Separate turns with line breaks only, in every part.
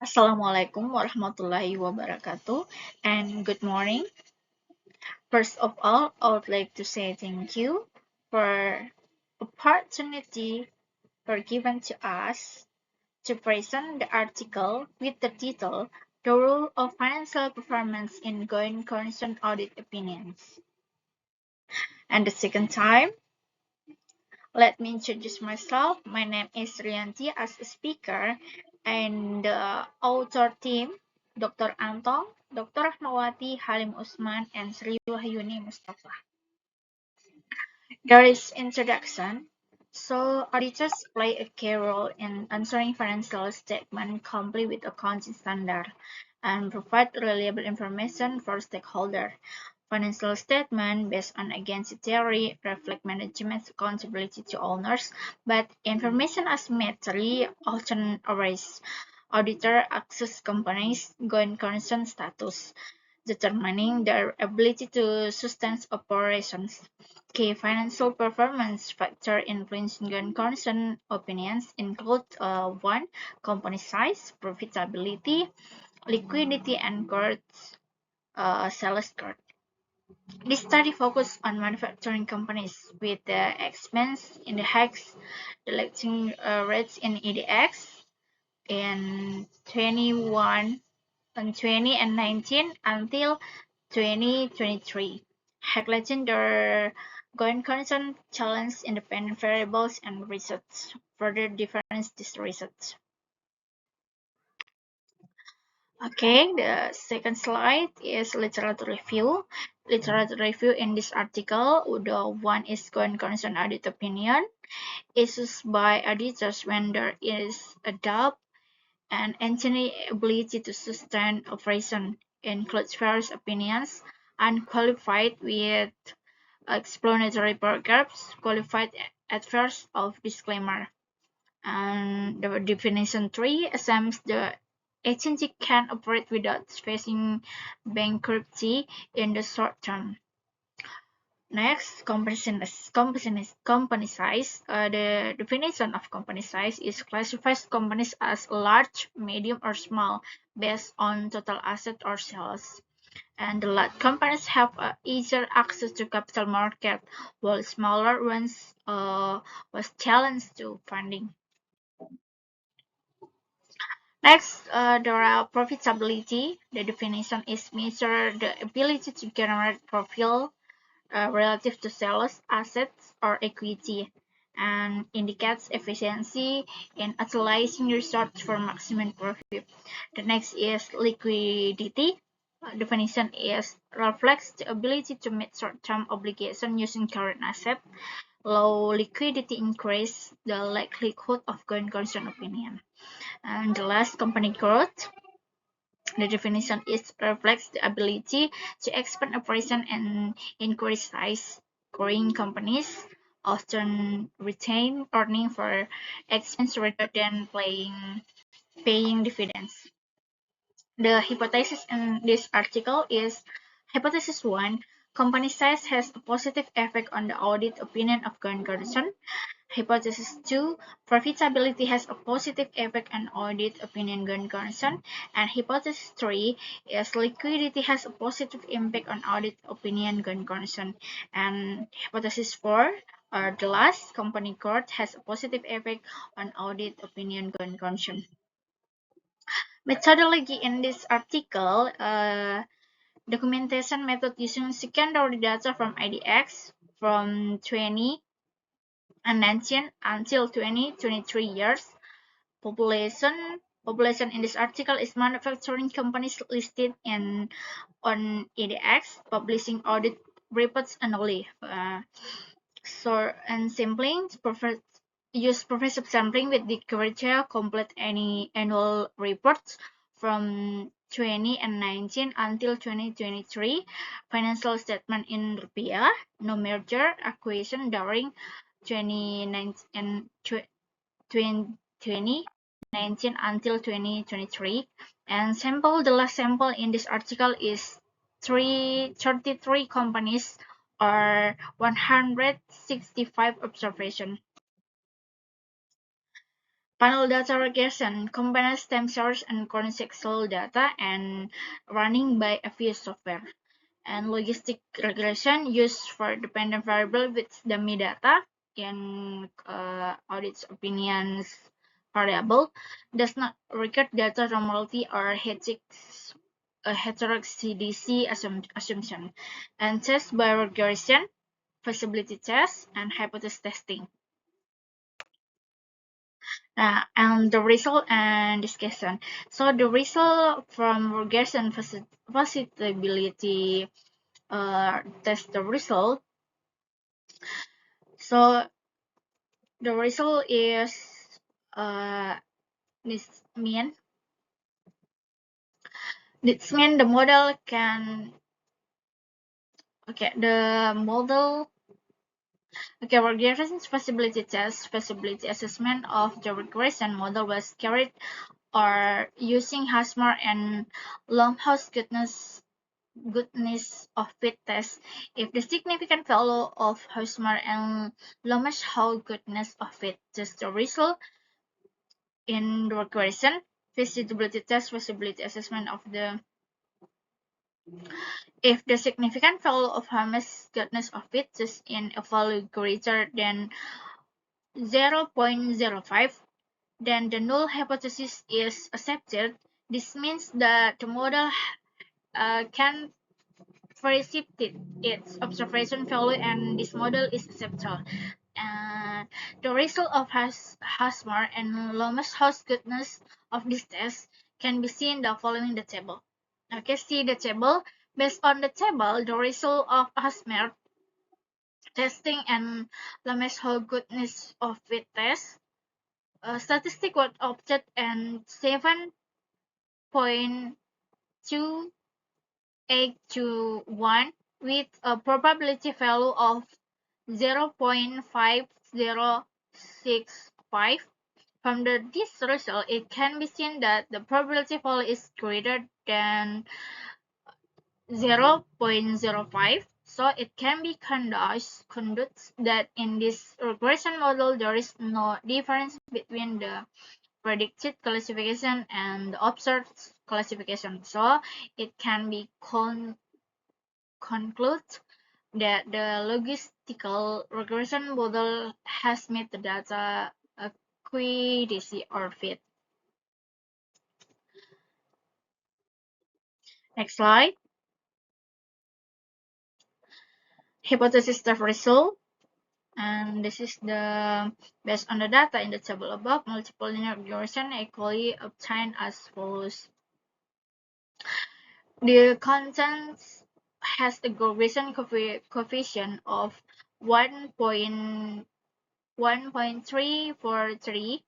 Assalamualaikum warahmatullahi wabarakatuh and good morning. First of all, I would like to say thank you for opportunity for given to us to present the article with the title The Role of Financial Performance in Going Concern Audit Opinions. And the second time, let me introduce myself. My name is Rianti as a speaker and the author team, Dr. Anton, Dr. Rahmawati, Halim Usman, and Sri Wahyuni Mustafa. There is introduction. So auditors play a key role in answering financial statement complete with accounting standard and provide reliable information for stakeholders. Financial statements based on agency theory reflect management's accountability to owners, but information asymmetry often arises. Auditor access companies going concern status, determining their ability to sustain operations. Key financial performance factors influencing going concern opinions include 1. Company size, profitability, liquidity, and sales growth. This study focused on manufacturing companies with the expense index, electing rates in EDX in 21 and 20 and 19 until 2023, highlighting their going concern challenge independent variables and research. Further difference this research. Okay, the second slide is literature review. Literature review in this article, the one is going concern audit opinion, issues by editors when there is a doubt and engineering ability to sustain operation includes various opinions, unqualified with explanatory paragraphs, qualified at first of disclaimer. And the definition 3 assumes the agency can operate without facing bankruptcy in the short term. Next, company size. The definition of company size is classifies companies as large, medium, or small based on total asset or sales. And the large companies have easier access to capital market, while smaller ones was challenged to funding. Next, there are profitability. The definition is measure the ability to generate profit relative to sales, assets, or equity, and indicates efficiency in utilizing resources for maximum profit. The next is liquidity. Definition is reflects the ability to meet short-term obligations using current asset. Low liquidity increase the likelihood of going concern opinion. And the last, company growth. The definition is reflects the ability to expand operation and increase size. Growing companies often retain earning for expense rather than paying dividends. The hypothesis in this article is hypothesis 1. Company size has a positive effect on the audit opinion of going concern. Hypothesis 2. Profitability has a positive effect on audit opinion going concern. And hypothesis 3 is liquidity has a positive impact on audit opinion going concern. And hypothesis 4, or the last, company growth has a positive effect on audit opinion going concern. Methodology in this article, documentation method using secondary data from IDX from 2019 until 2023 years. Population in this article is manufacturing companies listed on EDX, publishing audit reports annually. And sampling, use progressive sampling with the criteria complete any annual reports from 2019 until 2023. Financial statement in rupiah, no merger acquisition during 2019 and 2019 until 2023. And the last sample in this article is 33 companies or 165 observation. Panel data regression combines stem cells and contextual data and running by a few software. And logistic regression used for dependent variable with dummy data in audit's opinions variable does not record data normality or heterogeneity assumption, and tests by regression, feasibility tests, and hypothesis testing. And the result and discussion. So the result from regression feasibility test the result. So the result is this mean the model can regression feasibility test feasibility assessment of the regression model was carried or using Hasmar and Longhouse goodness of fit test. If the significant value of Hasmar and Longhouse goodness of fit test the result in the regression feasibility test feasibility assessment of the if the significant value of Hermes goodness of fit is in a value greater than 0.05, then the null hypothesis is accepted. This means that the model can precipitate its observation value and this model is acceptable. The result of Hasmar and Lomas-House goodness of this test can be seen the following the table. Okay, see the table. Based on the table, the result of Hasmar testing and Lomas-House goodness of fit test statistic was obtained and 7.2821 with a probability value of 0.5065. From this result, it can be seen that the probability value is greater than 0.05. So it can be concluded that in this regression model, there is no difference between the predicted classification and the observed classification. So it can be concluded that the logistical regression model has met the data accuracy or fit. Next slide. Hypothesis test result. And this is the based on the data in the table above, multiple linear regression equally obtained as follows. The contents has a regression coefficient of 1.343.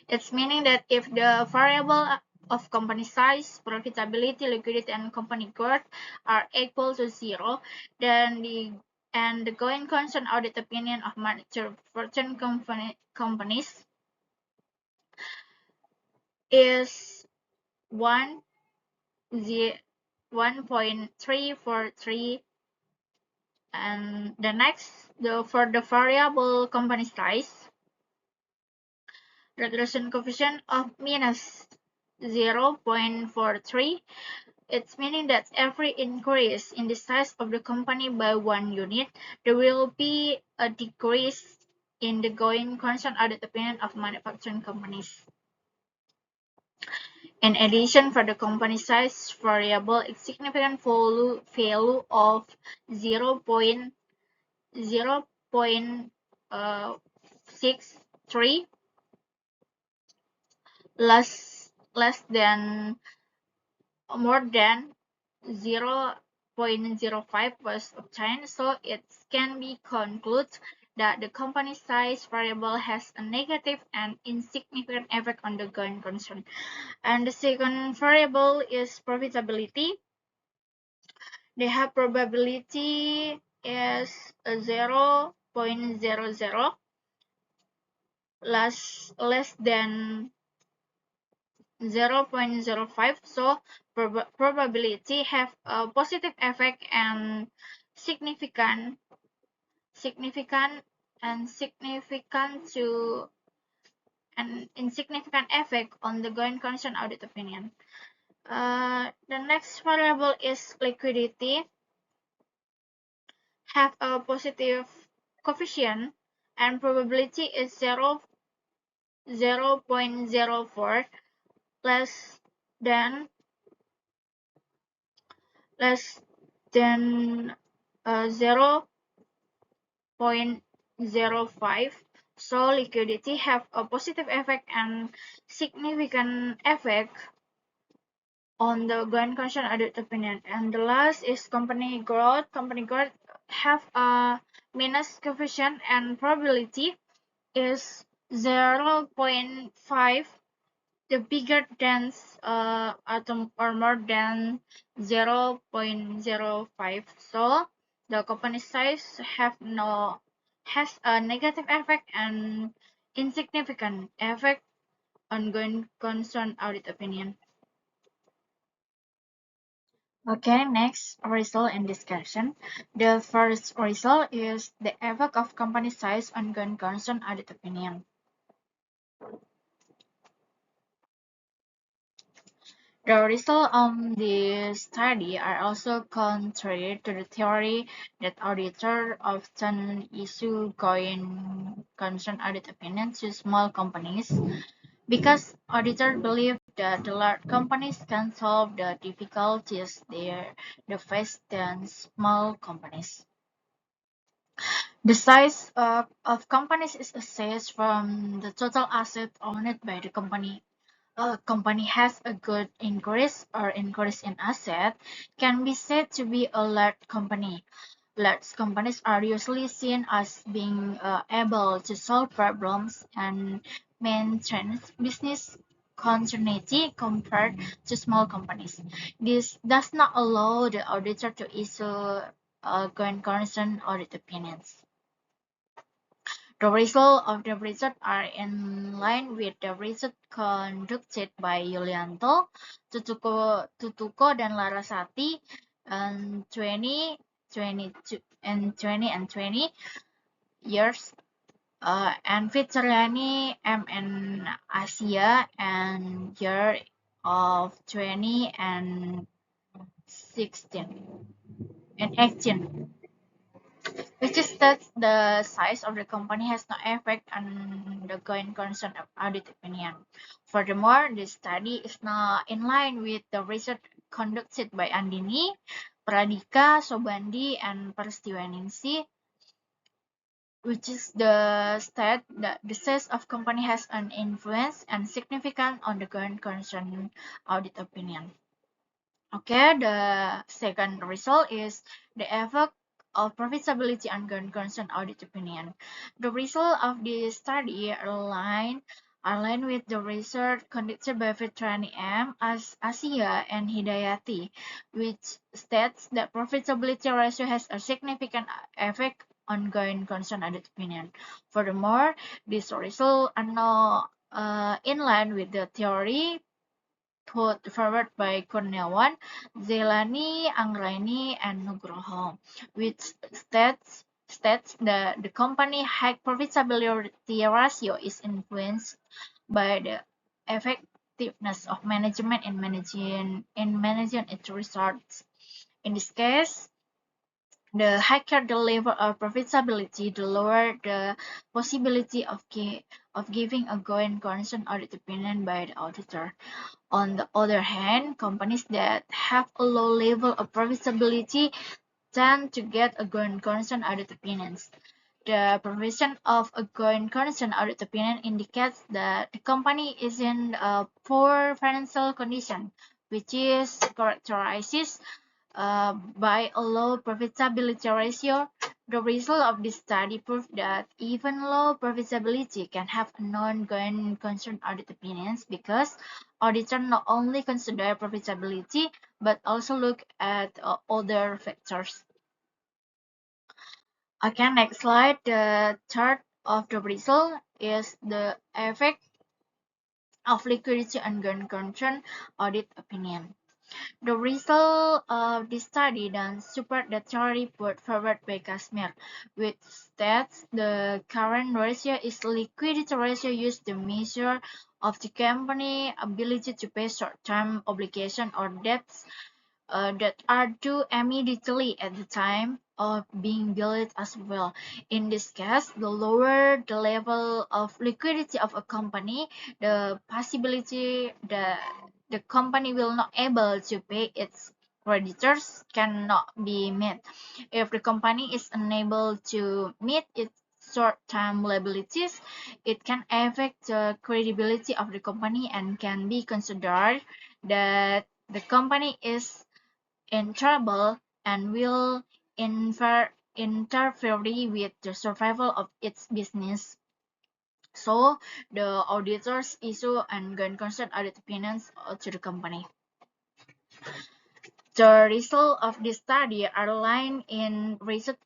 It's meaning that if the variable of company size, profitability, liquidity, and company growth are equal to 0, then the going concern audit opinion of manager for 10 companies is 1.343. And the next, for the variable company size, regression coefficient of minus 0.43. It's meaning that every increase in the size of the company by 1 unit, there will be a decrease in the going concern audit opinion of manufacturing companies. In addition, for the company size variable, its significant value of 0.63 less than more than 0.05 was obtained, so it can be concluded that the company size variable has a negative and insignificant effect on the going concern. And the second variable is profitability. They have probability is 0.00 less than 0.05, so probability have a positive effect and significant to and insignificant effect on the going concern audit opinion. The next variable is liquidity, have a positive coefficient, and probability is 0.04, less than less than 0.05. So liquidity have a positive effect and significant effect on the going concern audit opinion. And the last is company growth. Company growth have a minus coefficient and probability is 0.5. The bigger than atom or more than 0.05. So the company size has a negative effect and insignificant effect on going concern audit opinion. Okay, next result and discussion. The first result is the effect of company size on going concern audit opinion. The results of this study are also contrary to the theory that auditors often issue going concern audit opinions to small companies, because auditors believe that the large companies can solve the difficulties they face than small companies. The size of companies is assessed from the total assets owned by the company. A company has a good increase or increase in asset can be said to be a large company. Large companies are usually seen as being able to solve problems and maintain business continuity compared to small companies. This does not allow the auditor to issue going concern audit opinions. The results of the research are in line with the research conducted by Yulianto, Tutuko dan Larasati in 20 years, and Fitzgerani M. and Asia and year of 2016 and 18. Which is that the size of the company has no effect on the going concern of audit opinion. Furthermore, this study is not in line with the research conducted by Andini, Pradika, Sobandi, and Peristiwaningsi, which is the state that the size of company has an influence and significant on the going concern audit opinion. Okay, the second result is the effect of profitability on going concern audit opinion. The result of this study align with the research conducted by Fitrani M. as Asia and Hidayati, which states that profitability ratio has a significant effect on going concern audit opinion. Furthermore, this result are not in line with the theory put forward by Kurniawan, Zelani, Anggraini, and Nugroho, which states that the company high profitability ratio is influenced by the effectiveness of management in managing its resources. In this case, the higher the level of profitability, the lower the possibility of giving a going concern audit opinion by the auditor. On the other hand, companies that have a low level of profitability tend to get a going concern audit opinions. The provision of a going concern audit opinion indicates that the company is in a poor financial condition, which is characterized by a low profitability ratio. The result of this study proved that even low profitability can have a non-going concern audit opinions, because auditors not only consider profitability but also look at other factors. Okay, next slide. The third of the result is the effect of liquidity on going concern audit opinion. The result of this study then support the theory put forward by Kashmir, which states the current ratio is liquidity ratio used to measure of the company ability to pay short-term obligation or debts that are due immediately at the time of being billed as well. In this case, the lower the level of liquidity of a company, the possibility that the company will not able to pay its creditors cannot be met. If the company is unable to meet its short-term liabilities, it can affect the credibility of the company and can be considered that the company is in trouble and will interfere with the survival of its business. So the auditors issue and going concern audit opinions to the company. The results of this study are aligned in research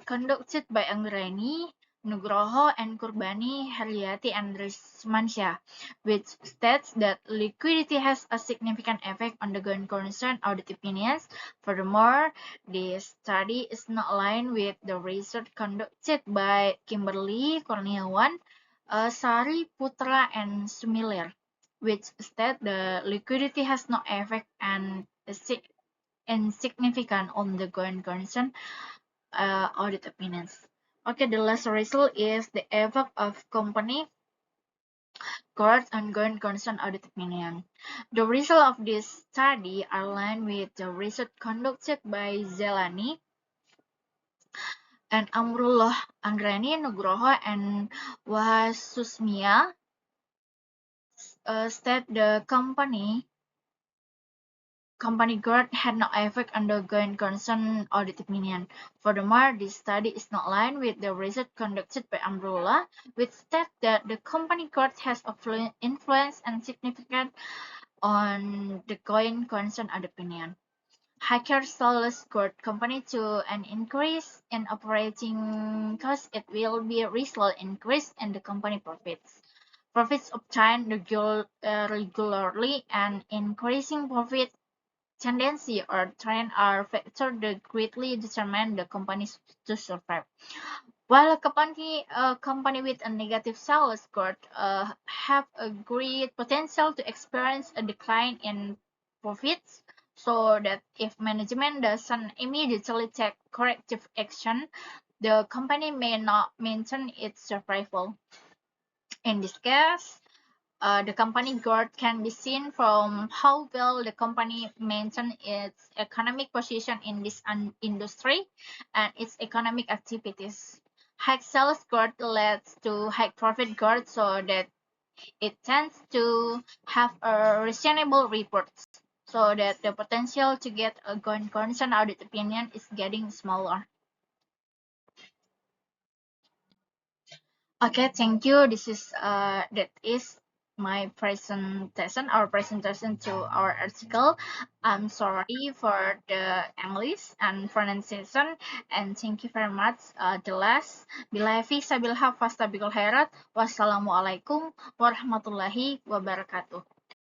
conducted by Anggreni, Nugroho, and Kurbani, Haryati, and Rismansyah, which states that liquidity has a significant effect on the going concern audit opinions. Furthermore, this study is not aligned with the research conducted by Kimberly Kurniawan, Sari Putra, and Sumilir, which state the liquidity has no effect and insignificant on the going concern audit opinions. Okay, the last result is the effect of company court on going concern audit opinion. The result of this study aligned with the research conducted by Zelani and Amrullah Anggreni, Nugroho, and Wasusmia state the company growth had no effect on the going concern audit opinion. Furthermore, this study is not aligned with the research conducted by Amrullah, which states that the company growth has influence and significant on the going concern audit opinion. Hacker sales growth company to an increase in operating costs, it will be a result increase in the company profits. Profits obtained regularly and increasing profit tendency or trend are factors that greatly determine the company's to survive. While a company with a negative sales growth have a great potential to experience a decline in profits, so that if management doesn't immediately take corrective action, the company may not maintain its survival. In this case, the company growth can be seen from how well the company maintains its economic position in this industry and its economic activities. High sales growth leads to high profit growth, so that it tends to have a reasonable reports, so that the potential to get a going concern audit opinion is getting smaller. Okay, thank you. This is that is my presentation, our presentation to our article. I'm sorry for the English and pronunciation, and thank you very much. The last, bilahi sabilha fastabikul khairat. Wassalamualaikum warahmatullahi wabarakatuh.